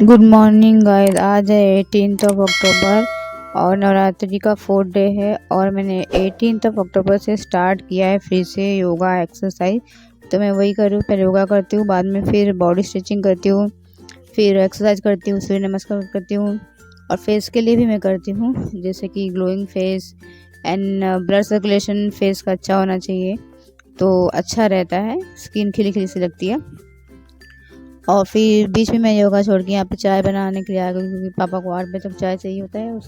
Good morning guys. आज है 18 अक्टूबर और नवरात्रि का 4th डे है और मैंने 18 अक्टूबर से स्टार्ट किया है फिर से योगा एक्सरसाइज। तो मैं वही करूँ, पहले योगा करती हूँ, बाद में फिर बॉडी स्ट्रेचिंग करती हूँ, फिर एक्सरसाइज करती हूँ, सूर्य नमस्कार करती हूँ और फेस के लिए भी मैं करती हूँ, जैसे कि glowing face and blood circulation face का अच्छा होना चाहिए, तो अच्छा रहता है, स्किन खिली खिली सी लगती है। और फिर बीच में मैं योगा छोड़ के यहाँ पे चाय बनाने के लिए आ गई, क्योंकि पापा को 8 बजे तक चाय चाहिए होता है,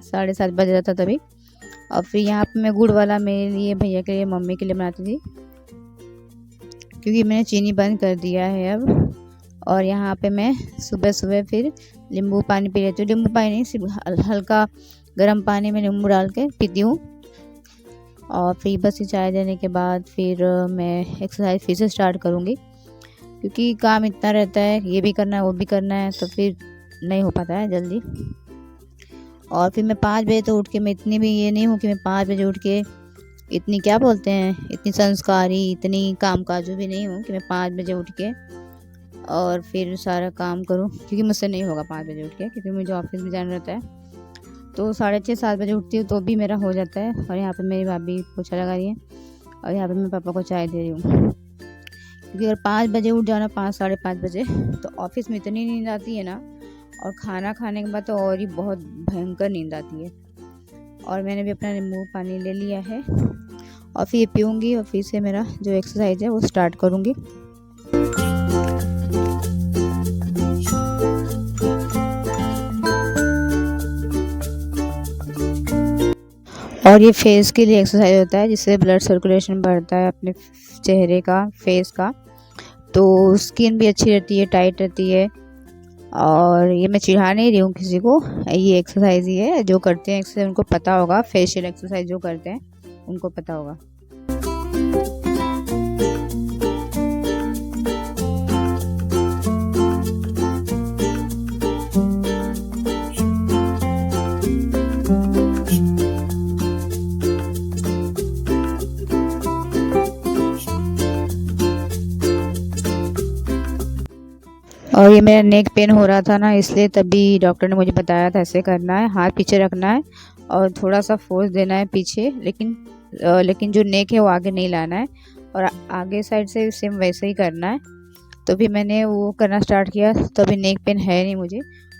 7:30 बज रहा था तभी। और फिर यहाँ पे मैं गुड़ वाला मेरे लिए, भैया के लिए, मम्मी के लिए बनाती थी, क्योंकि मैंने चीनी बंद कर दिया है अब। और यहाँ पे मैं सुबह सुबह फिर नींबू पानी पी लेती हूँ। नींबू पानी नहीं, सिर्फ हल्का गर्म पानी में नींबू डाल के पीती हूँ। और फिर बस ये चाय देने के बाद फिर मैं एक्सरसाइज फिर से स्टार्ट करूँगी, क्योंकि काम इतना रहता है, ये भी करना है वो भी करना है, तो फिर नहीं हो पाता है जल्दी। और फिर मैं 5 बजे तो उठ के, मैं इतनी भी ये नहीं हूँ कि मैं 5 बजे उठ के इतनी, क्या बोलते हैं, इतनी संस्कारी, इतनी कामकाजू भी नहीं हूँ कि मैं 5 बजे उठ के और फिर सारा काम करूँ, क्योंकि मुझसे नहीं होगा 5 बजे उठ के, क्योंकि मुझे ऑफिस भी जाना रहता है। तो 6:30-7 बजे उठती हूँ तो भी मेरा हो जाता है। और यहाँ पर मेरी भाभी पोछा लगा रही है और यहाँ पर मैं पापा को चाय दे रही हूँ, क्योंकि अगर 5 बजे उठ जाना, 5-5:30 बजे, तो ऑफिस में इतनी नींद आती है ना, और खाना खाने के बाद तो और ही बहुत भयंकर नींद आती है। और मैंने भी अपना नींबू पानी ले लिया है और फिर ये पीऊँगी और फिर से मेरा जो एक्सरसाइज है वो स्टार्ट करूँगी। और ये फेस के लिए एक्सरसाइज होता है, जिससे ब्लड सर्कुलेशन बढ़ता है अपने चेहरे का, फेस का, तो स्किन भी अच्छी रहती है, टाइट रहती है। और ये मैं चिढ़ा नहीं रही हूँ किसी को, ये एक्सरसाइज ही है, जो करते हैं एक्सरसाइज उनको पता होगा, फेशियल एक्सरसाइज जो करते हैं उनको पता होगा। और ये मेरा नेक पेन हो रहा था ना, इसलिए तभी डॉक्टर ने मुझे बताया था ऐसे करना है, हाथ पीछे रखना है और थोड़ा सा फोर्स देना है पीछे, लेकिन जो नेक है वो आगे नहीं लाना है, और आगे साइड से सेम वैसे ही करना है। तो भी मैंने वो करना स्टार्ट किया, तो अभी नेक पेन है नहीं मुझे,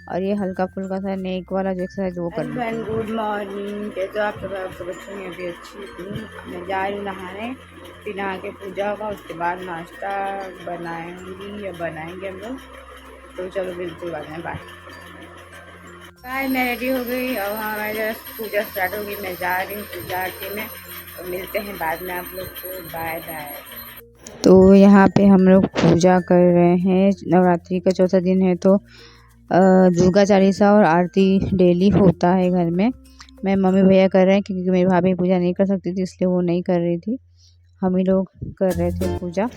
और ये हल्का फुल्का सा नेक वाला जो एक्सरसाइज वो करना है। गुड मॉर्निंग, कैसे आप सब अच्छे हैं? अभी अच्छी थी। मैं जा रही हूँ नहाने, फिर नहा के पूजा होगा, उसके बाद नाश्ता बनाएंगी या बनाएंगे हम लोग। तो चलो बिल्कुल बाद में बाय। मैं रेडी हो गई और हमारी पूजा स्टार्ट होगी। मैं जा रही हूँ पूजा आरती में, तो मिलते हैं बाद में आप लोग को। Bye bye. तो यहाँ पे हम लोग पूजा कर रहे हैं, नवरात्रि का चौथा दिन है, तो दुर्गा चालीसा और आरती डेली होता है घर में। मैं मम्मी भैया कर रहे हैं, क्योंकि मेरी भाभी पूजा नहीं कर सकती थी, इसलिए वो नहीं कर रही थी, हम ही लोग कर रहे थे पूजा।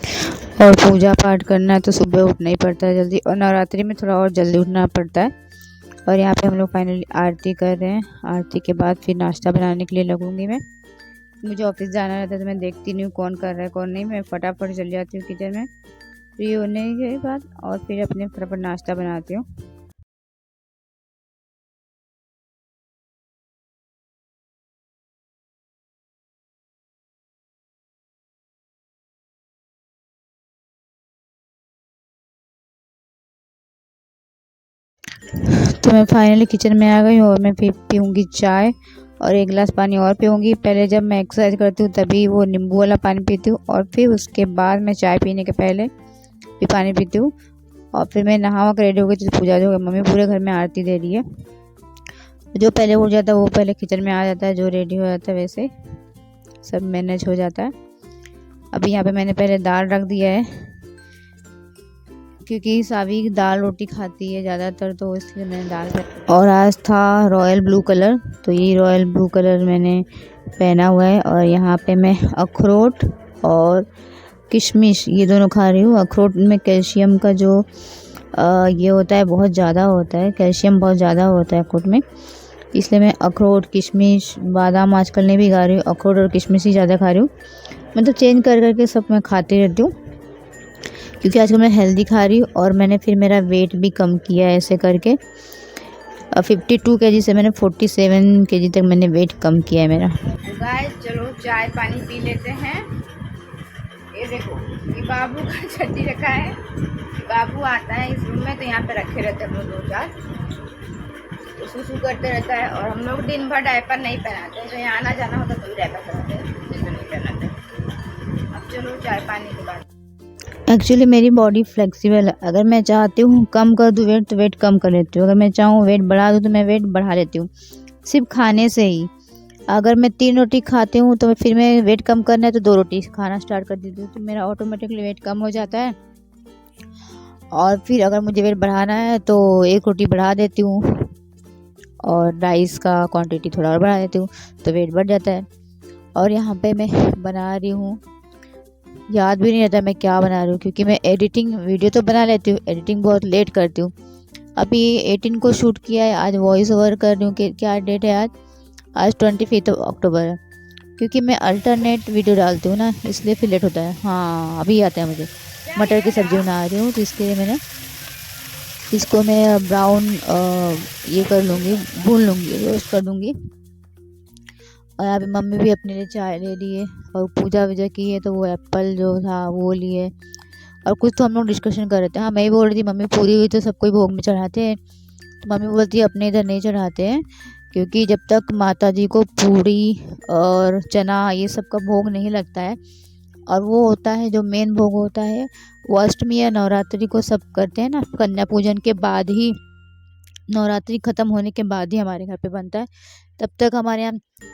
और पूजा पाठ करना है तो सुबह उठना ही पड़ता है जल्दी, और नवरात्रि में थोड़ा और जल्दी उठना पड़ता है। और यहाँ पे हम लोग फाइनली आरती कर रहे हैं। आरती के बाद फिर नाश्ता बनाने के लिए लगूंगी मैं, मुझे ऑफिस जाना रहता है, तो मैं देखती नहीं हूँ कौन कर रहा है कौन नहीं, मैं फटाफट चली जाती हूँ किचन में फ्री होने के बाद, और फिर अपने फटाफट नाश्ता बनाती हूँ। तो मैं फाइनली किचन में आ गई हूँ और मैं फिर पीऊँगी चाय और 1 गिलास पानी और पीऊँगी। पहले जब मैं एक्सरसाइज करती हूँ तभी वो नींबू वाला पानी पीती हूँ, और फिर उसके बाद मैं चाय पीने के पहले भी पानी पीती हूँ। और फिर मैं नहा कर रेडी हो गई, तो पूजा जो है, मम्मी पूरे घर में आरती दे रही है। जो पहले उठ जाता है वो पहले किचन में आ जाता है, जो रेडी हो जाता है वैसे सब मैनेज हो जाता है। अभी यहाँ पे मैंने पहले दाल रख दिया है, क्योंकि सावी दाल रोटी खाती है ज़्यादातर, तो इसलिए मैंने दाल रख। और आज था रॉयल ब्लू कलर, तो ये रॉयल ब्लू कलर मैंने पहना हुआ है। और यहाँ पे मैं अखरोट और किशमिश ये दोनों खा रही हूँ। अखरोट में कैल्शियम का जो ये होता है बहुत ज़्यादा होता है, कैल्शियम बहुत ज़्यादा होता है अखरोट में, इसलिए मैं अखरोट, किशमिश, बादाम आजकल नहीं भी खा रही हूँ, अखरोट और किशमिश ही ज़्यादा खा रही हूँ। मतलब चेंज कर करके सब मैं खाती रहती हूँ, क्योंकि आजकल मैं हेल्दी खा रही हूँ और मैंने फिर मेरा वेट भी कम किया है ऐसे करके। 52 केजी से मैंने 47 केजी तक मैंने वेट कम किया है मेरा। गाइस चलो चाय पानी पी लेते हैं। ये देखो ये बाबू का छट्टी रखा है। बाबू आता है इस रूम में तो यहाँ पे रखे रहते हैं हम लोग 2-4, तो सुसु करते रहता है। और हम लोग दिन भर डायपर नहीं पहनाते हैं, तो यहाँ आना जाना होता तो भी डायपर पहनाते हैं, तो नहीं पहनाते। अब चलो चाय पानी के बाद। एक्चुअली मेरी बॉडी फ्लेक्सिबल है, अगर मैं चाहती हूँ कम कर दूँ वेट तो वेट कम कर लेती हूँ, अगर मैं चाहूँ वेट बढ़ा दूँ तो मैं वेट बढ़ा लेती हूँ, सिर्फ खाने से ही। अगर मैं 3 रोटी खाती हूँ तो फिर मैं वेट कम करना है तो 2 रोटी खाना स्टार्ट कर देती हूँ, तो मेरा ऑटोमेटिकली वेट कम हो जाता है। और फिर अगर मुझे वेट बढ़ाना है तो 1 रोटी बढ़ा देती हूँ और राइस का क्वांटिटी थोड़ा और बढ़ा देती हूँ, तो वेट बढ़ जाता है। और यहाँ पे मैं बना रही हूँ, याद भी नहीं रहता मैं क्या बना रही हूँ, क्योंकि मैं एडिटिंग वीडियो तो बना लेती हूँ, एडिटिंग बहुत लेट करती हूँ। अभी 18 को शूट किया है, आज वॉइस ओवर कर रही हूँ कि क्या डेट है आज 25 अक्टूबर है, क्योंकि मैं अल्टरनेट वीडियो डालती हूँ ना, इसलिए फिर लेट होता है। हाँ अभी आता है मुझे। मटर की सब्ज़ी बना रही हूँ, तो इसके लिए मैंने इसको मैं ब्राउन ये कर लूँगी, भून लूँगी, रोस्ट कर दूँगी। और यहाँ पे मम्मी भी अपने लिए चाय ले लिए और पूजा वूजा की है, तो वो एप्पल जो था वो लिए। और कुछ तो हम लोग डिस्कशन कर रहे थे। हाँ मैं ही बोल रही थी मम्मी पूरी हुई तो सबको भोग में चढ़ाते हैं, तो मम्मी बोलती है अपने इधर नहीं चढ़ाते हैं, क्योंकि जब तक माता जी को पूरी और चना ये सब का भोग नहीं लगता है, और वो होता है जो मेन भोग होता है वो अष्टमी या नवरात्रि को सब करते हैं ना, कन्या पूजन के बाद ही, नवरात्रि ख़त्म होने के बाद ही हमारे घर पे बनता है। तब तक हमारे यहाँ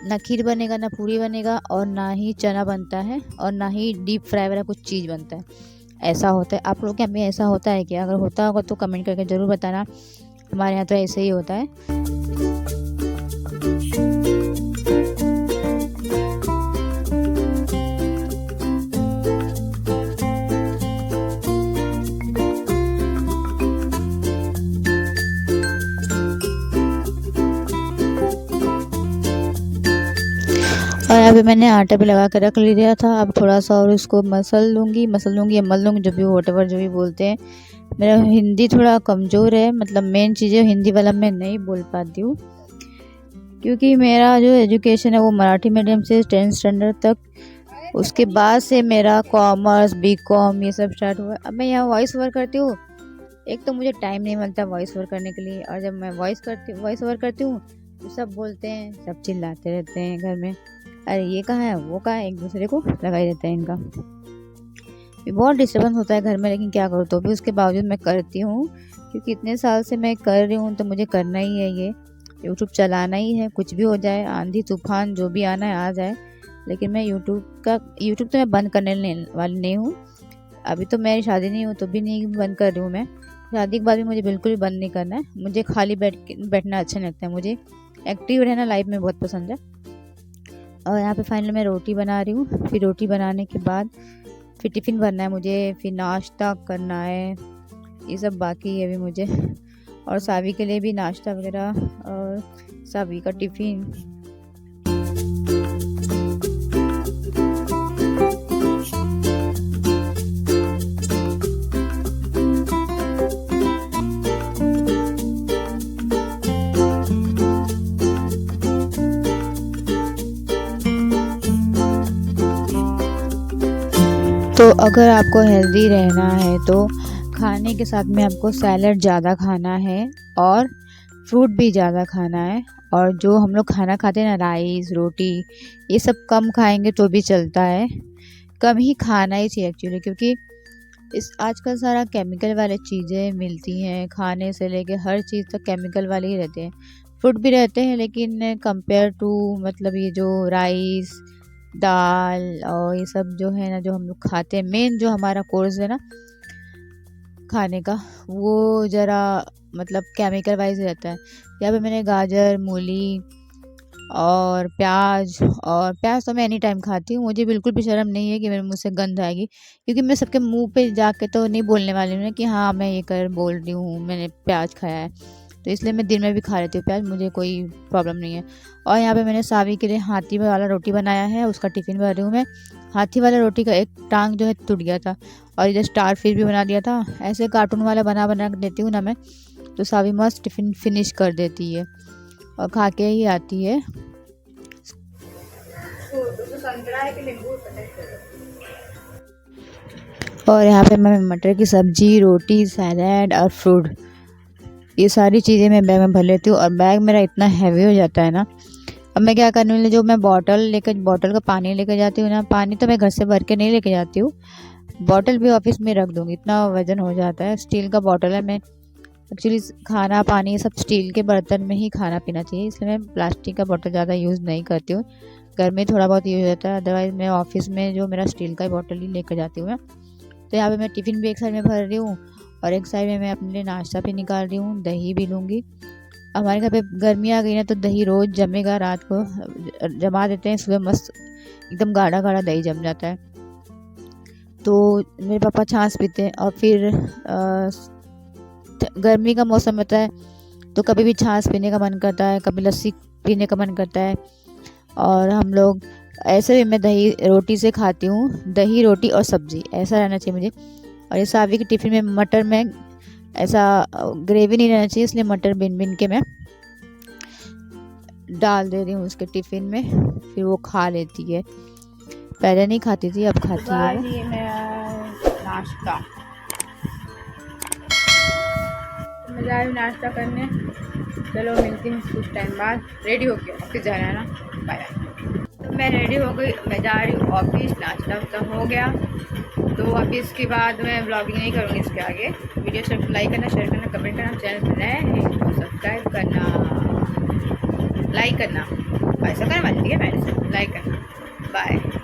ना खीर बनेगा, ना पूरी बनेगा, और ना ही चना बनता है, और ना ही डीप फ्राई वाला कुछ चीज़ बनता है। ऐसा होता है। आप लोग के यहाँ पे ऐसा होता है क्या? अगर होता होगा तो कमेंट करके ज़रूर बताना। हमारे यहाँ तो ऐसे ही होता है। और यहाँ पे मैंने आटा भी लगा कर रख लिया था। अब थोड़ा सा और इसको मसल लूँगी या मल लूँगी, जो भी व्हाटएवर जो भी बोलते हैं। मेरा हिंदी थोड़ा कमज़ोर है, मतलब मेन चीज़ें हिंदी वाला मैं नहीं बोल पाती हूँ, क्योंकि मेरा जो एजुकेशन है वो मराठी मीडियम से 10th स्टैंडर्ड तक, उसके बाद से मेरा कॉमर्स BCom ये सब स्टार्ट हुआ। अब मैं यहाँ वॉइस ओवर करती हूँ, एक तो मुझे टाइम नहीं मिलता वॉइस ओवर करने के लिए, और जब मैं वॉइस ओवर करती हूँ तो सब बोलते हैं, सब चिल्लाते रहते हैं घर में, अरे ये कहाँ है वो कहाँ है, एक दूसरे को लगाई देते हैं इनका। बहुत डिस्टर्बेंस होता है घर में, लेकिन क्या करूँ, तो भी उसके बावजूद मैं करती हूँ, क्योंकि इतने साल से मैं कर रही हूँ तो मुझे करना ही है, ये यूट्यूब चलाना ही है। कुछ भी हो जाए, आंधी तूफान जो भी आना है आ जाए, लेकिन मैं यूट्यूब तो मैं बंद करने वाली नहीं हूँ। अभी तो मेरी शादी नहीं हुई तो भी नहीं बंद कर रही हूँ मैं, शादी के बाद भी मुझे बिल्कुल भी बंद नहीं करना है। मुझे खाली बैठना अच्छा नहीं लगता है, मुझे एक्टिव रहना लाइफ में बहुत पसंद है। और यहाँ पे फाइनली मैं रोटी बना रही हूँ। फिर रोटी बनाने के बाद फिर टिफ़िन भरना है मुझे, फिर नाश्ता करना है, ये सब बाकी है अभी मुझे। और सावी के लिए भी नाश्ता वगैरह और सावी का टिफ़िन। तो अगर आपको हेल्दी रहना है तो खाने के साथ में आपको सैलड ज़्यादा खाना है और फ्रूट भी ज़्यादा खाना है। और जो हम लोग खाना खाते हैं ना, राइस रोटी ये सब कम खाएंगे तो भी चलता है, कम ही खाना ही चाहिए एक्चुअली, क्योंकि इस आजकल सारा केमिकल वाले चीज़ें मिलती हैं, खाने से लेके हर चीज़ तक केमिकल वाले ही रहते हैं। फ्रूट भी रहते हैं लेकिन कंपेयर टू मतलब ये जो राइस दाल और ये सब जो है ना, जो हम लोग खाते हैं, मेन जो हमारा कोर्स है ना खाने का, वो ज़रा मतलब केमिकल वाइज रहता है। यहाँ पे मैंने गाजर मूली और प्याज तो मैं एनी टाइम खाती हूँ, मुझे बिल्कुल भी शर्म नहीं है कि मेरे मुँह से गंध आएगी, क्योंकि मैं सबके मुंह पे जाके तो नहीं बोलने वाली हूँ कि हाँ मैं ये कर बोल रही हूँ मैंने प्याज खाया है, तो इसलिए मैं दिन में भी खा लेती हूँ प्याज, मुझे कोई प्रॉब्लम नहीं है। और यहाँ पे मैंने सावी के लिए हाथी वाला रोटी बनाया है, उसका टिफ़िन भर रही हूँ मैं। हाथी वाला रोटी का एक टांग जो है टूट गया था, और इधर स्टार फिश भी बना दिया था। ऐसे कार्टून वाला बना बना के देती हूँ ना मैं, तो सावी मस्त टिफिन फिनिश कर देती है और खा के ही आती है। और यहाँ पे मैं मटर की सब्जी, रोटी, सैलेड और फ्रूट, ये सारी चीज़ें मैं बैग में भर लेती हूँ। और बैग मेरा इतना हैवी हो जाता है ना, अब मैं क्या करने वाली, जो मैं बॉटल का पानी लेकर जाती हूँ ना, पानी तो मैं घर से भर के नहीं लेके जाती हूँ, बॉटल भी ऑफिस में रख दूँगी, इतना वजन हो जाता है। स्टील का बॉटल है, मैं एक्चुअली खाना पानी सब स्टील के बर्तन में ही खाना पीना चाहिए, इसलिए मैं प्लास्टिक का बॉटल ज़्यादा यूज़ नहीं करती हूँ। घर में थोड़ा बहुत यूज़ होता है, अदरवाइज़ मैं ऑफिस में जो मेरा स्टील का बॉटल ही लेकर जाती हूँ मैं। तो यहाँ पे मैं टिफ़िन भी एक साइड में भर रही हूँ और एक साइड में मैं अपने लिए नाश्ता भी निकाल रही हूँ, दही भी लूँगी। हमारे घर पे गर्मी आ गई ना, तो दही रोज़ जमेगा, रात को जमा देते हैं, सुबह मस्त एकदम गाढ़ा गाढ़ा दही जम जाता है। तो मेरे पापा छाछ पीते हैं, और फिर गर्मी का मौसम होता है तो कभी भी छाछ पीने का मन करता है, कभी लस्सी पीने का मन करता है। और हम लोग ऐसे भी मैं दही रोटी से खाती हूँ, दही रोटी और सब्ज़ी ऐसा रहना चाहिए मुझे। और ये सावी के टिफ़िन में मटर में ऐसा ग्रेवी नहीं रहना चाहिए, इसलिए मटर बिन बिन के मैं डाल दे रही हूँ उसके टिफ़िन में, फिर वो खा लेती है। पहले नहीं खाती थी, अब खाती है। ये मेरा नाश्ता, मैं जा रही हूँ नाश्ता करने। चलो मिलती हूँ कुछ टाइम बाद, रेडी हो गया, ऑफिस जाना है ना, बाय। तो मैं रेडी हो गई, मैं जा रही हूँ ऑफिस, नाश्ता वास्ता हो गया। तो अभी इसके बाद मैं ब्लॉगिंग नहीं करूँगी इसके आगे। वीडियो सिर्फ लाइक करना, शेयर करना, कमेंट करना, चैनल पर नए हैं तो सब्सक्राइब करना, लाइक करना, ऐसा करना, ठीक है, मैंने लाइक करना। बाय।